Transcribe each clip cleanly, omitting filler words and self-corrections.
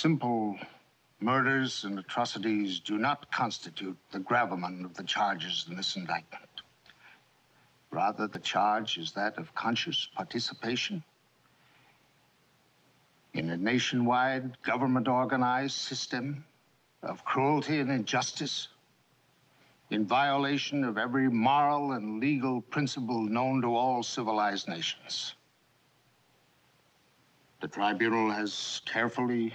Simple murders and atrocities do not constitute the gravamen of the charges in this indictment. Rather, the charge is that of conscious participation in a nationwide government-organized system of cruelty and injustice in violation of every moral and legal principle known to all civilized nations. The tribunal has carefully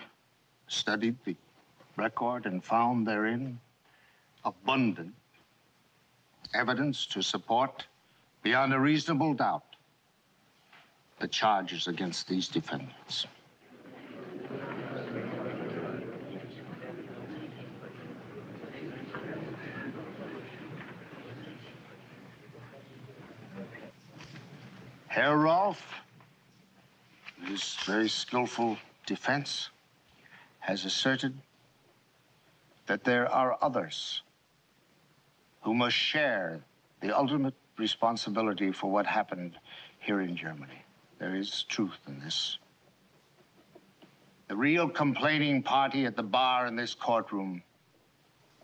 studied the record and found therein abundant evidence to support, beyond a reasonable doubt, the charges against these defendants. Herr Rolf, in his very skillful defense, has asserted that there are others who must share the ultimate responsibility for what happened here in Germany. There is truth in this. The real complaining party at the bar in this courtroom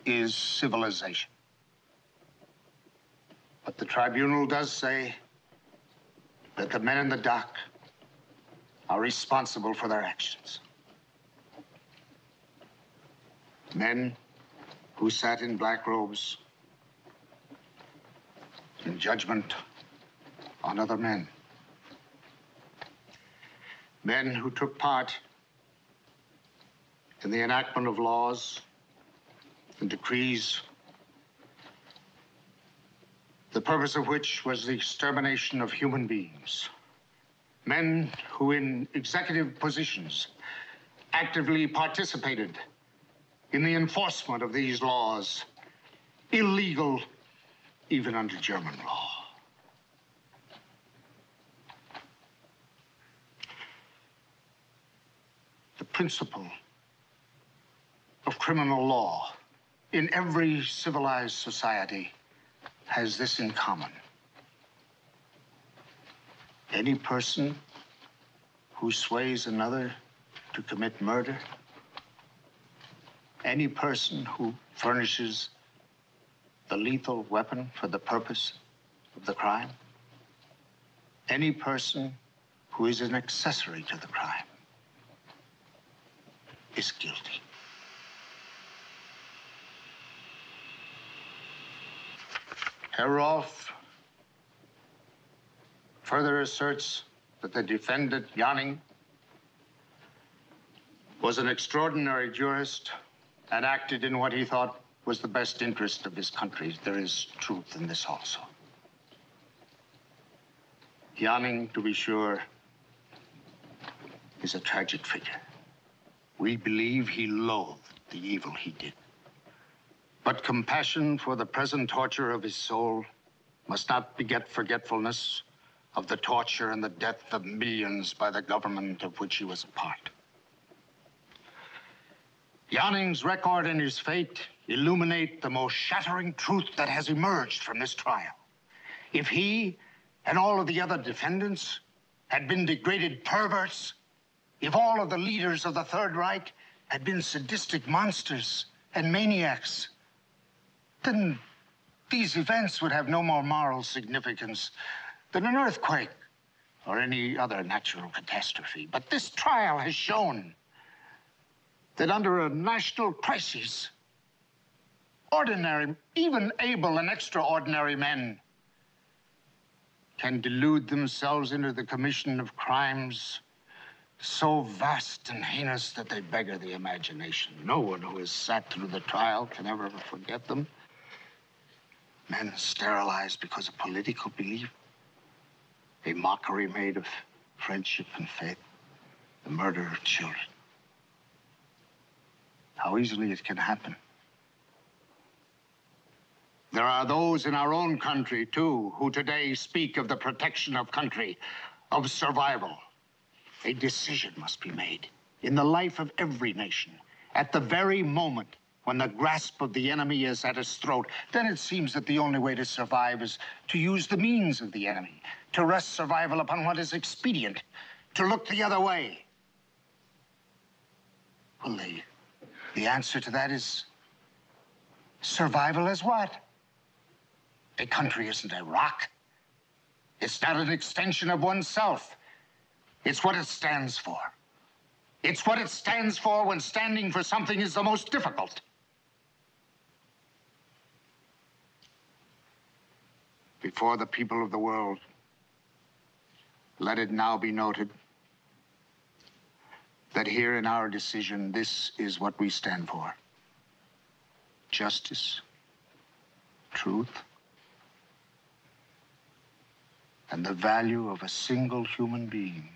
is civilization. But the tribunal does say that the men in the dock are responsible for their actions. Men who sat in black robes in judgment on other men. Men who took part in the enactment of laws and decrees, the purpose of which was the extermination of human beings. Men who, in executive positions, actively participated in the enforcement of these laws, illegal even under German law. The principle of criminal law in every civilized society has this in common. Any person who sways another to commit murder, any person who furnishes the lethal weapon for the purpose of the crime, any person who is an accessory to the crime is guilty. Herr Rolf further asserts that the defendant, Janning, was an extraordinary jurist and acted in what he thought was the best interest of his country. There is truth in this also. Janning, to be sure, is a tragic figure. We believe he loathed the evil he did. But compassion for the present torture of his soul must not beget forgetfulness of the torture and the death of millions by the government of which he was a part. Janning's record and his fate illuminate the most shattering truth that has emerged from this trial. If he and all of the other defendants had been degraded perverts, if all of the leaders of the Third Reich had been sadistic monsters and maniacs, then these events would have no more moral significance than an earthquake or any other natural catastrophe. But this trial has shown that under a national crisis, ordinary, even able and extraordinary men can delude themselves into the commission of crimes so vast and heinous that they beggar the imagination. No one who has sat through the trial can ever forget them. Men sterilized because of political belief, a mockery made of friendship and faith, the murder of children. How easily it can happen. There are those in our own country, too, who today speak of the protection of country, of survival. A decision must be made in the life of every nation at the very moment when the grasp of the enemy is at its throat. Then it seems that the only way to survive is to use the means of the enemy, to rest survival upon what is expedient, to look the other way. Well, the answer to that is survival as what? A country isn't a rock. It's not an extension of oneself. It's what it stands for. It's what it stands for when standing for something is the most difficult. Before the people of the world, let it now be noted that here in our decision, this is what we stand for. Justice, truth, and the value of a single human being.